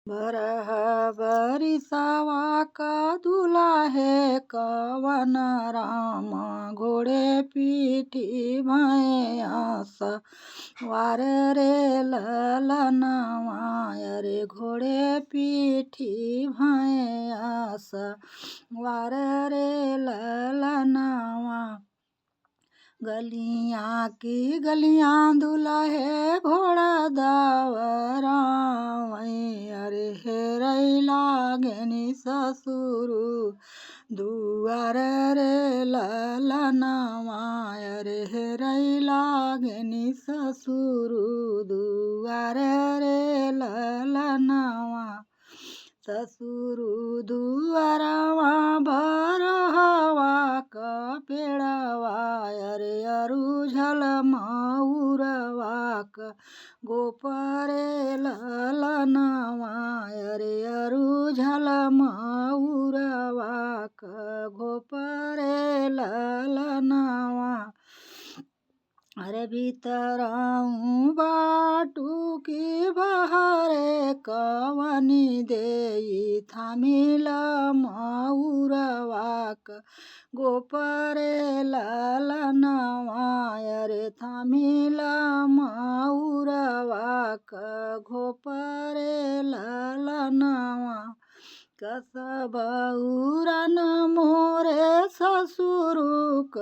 बरह बरिसवा का दुलाहे कवन राम घोड़े पीठी भैंस वार रे ललनवा रे घोड़े पीठी भैंस वार रे ललनवा। गलियाँ की गलियाँ दुल्हे घोड़ा दावरावै अरे हेरै लागेनि ससुरु दुआर रे ललनवा अरे हेरै लागेनि ससुरु दुआर रे ललनवा। ससुरु दुआरवा भरहवा क पेड़वा अरे अरुझल मऊरवा क गोपरे ललनवा अरे अरुझल मऊरवा क गोपरे ललनवा। अरे भीतरऊ बाटू की बहरे कवनी देई थामिल मऊरवा क गोपरे ललनवा अरे थामिल मऊरवा क गोपरे ललनवा। कसबउरन मोरे ससुरु क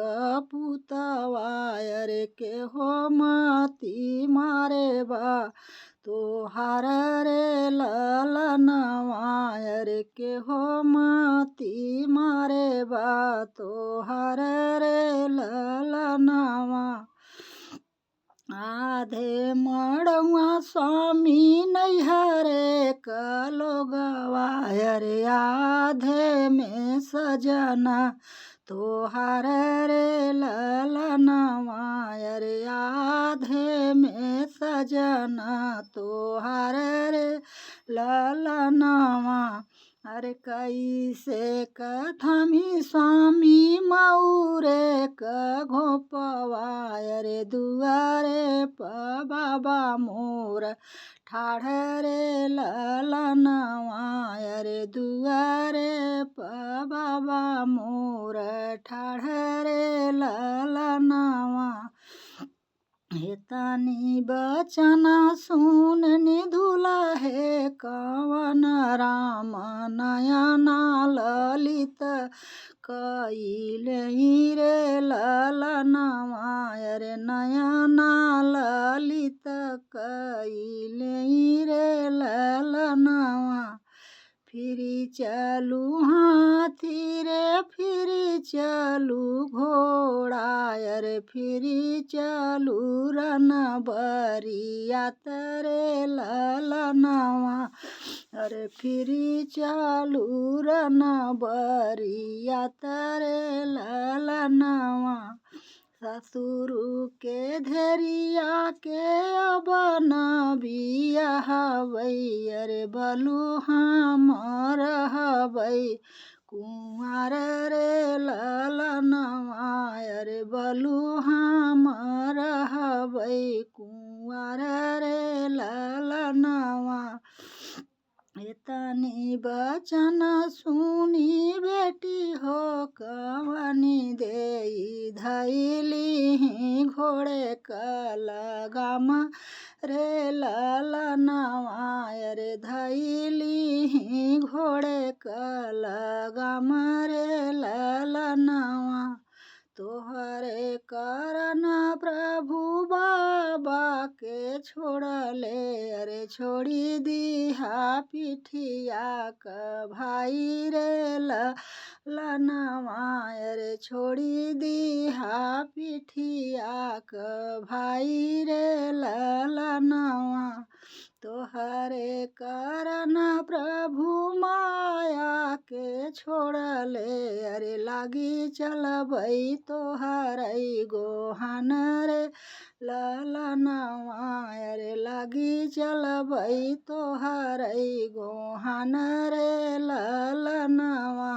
पुतवा अरे के हो मती मारे बा तोहार रे ललनवा अरे के हो मती मारे बा तोहार रे ललनवा। आधे मड़ुआ स्वामी नैहरे क लोगवा अरे आधे में सजना तोहार रे ललनवा अरे आधे में सजना तोहार रे ललनवा। अरे कैसे कथमी स्वामी मऊरे क घोपवा अरे दुआरे प बाबा मोर ठाढ़ रे ललनवा अरे दुआरे प बाबा मोर ठाढ़ रे ललनवा। हेतनी बचन सुननि दुल्हे कवन राम नयना ललित कइलहि रे ललनवा अरे नयना ललित कइलहि रे ललनवा। फिरी चलू हाथी रे फिरी चलू घोड़ा अरे फिरी चलू रन बरियात रे ललनवा अरे फिरी चलू रन बरियात रे ललनवा। ससुरु के धेरिया के अब न बियाहबै अरे बलु हम रहबै कुंवार रे ललनवा अरे बलु हम रहबै कुंवार रे ललनवा। एतनी बचन सुनी बेटी हो कवनी देई धैलिहि घोड़े क लगाम रे ललनवा अरे धैलिहि घोड़े क लगाम रे ललनवा। तोहरे करन प्रभु बाबा के छोड़ले अरे छोड़ी दिहा पिठिया क भाई रे ललनवा अरे छोड़ी दिहा पिठिया क भाई रे ललनवा। तोहरे करन प्रभु माया के छोड़ले अरे लागी चलबै तोहरै गोहान रे ललनवा अरे लागी चलबै तोहरै गोहान रे ललनवा।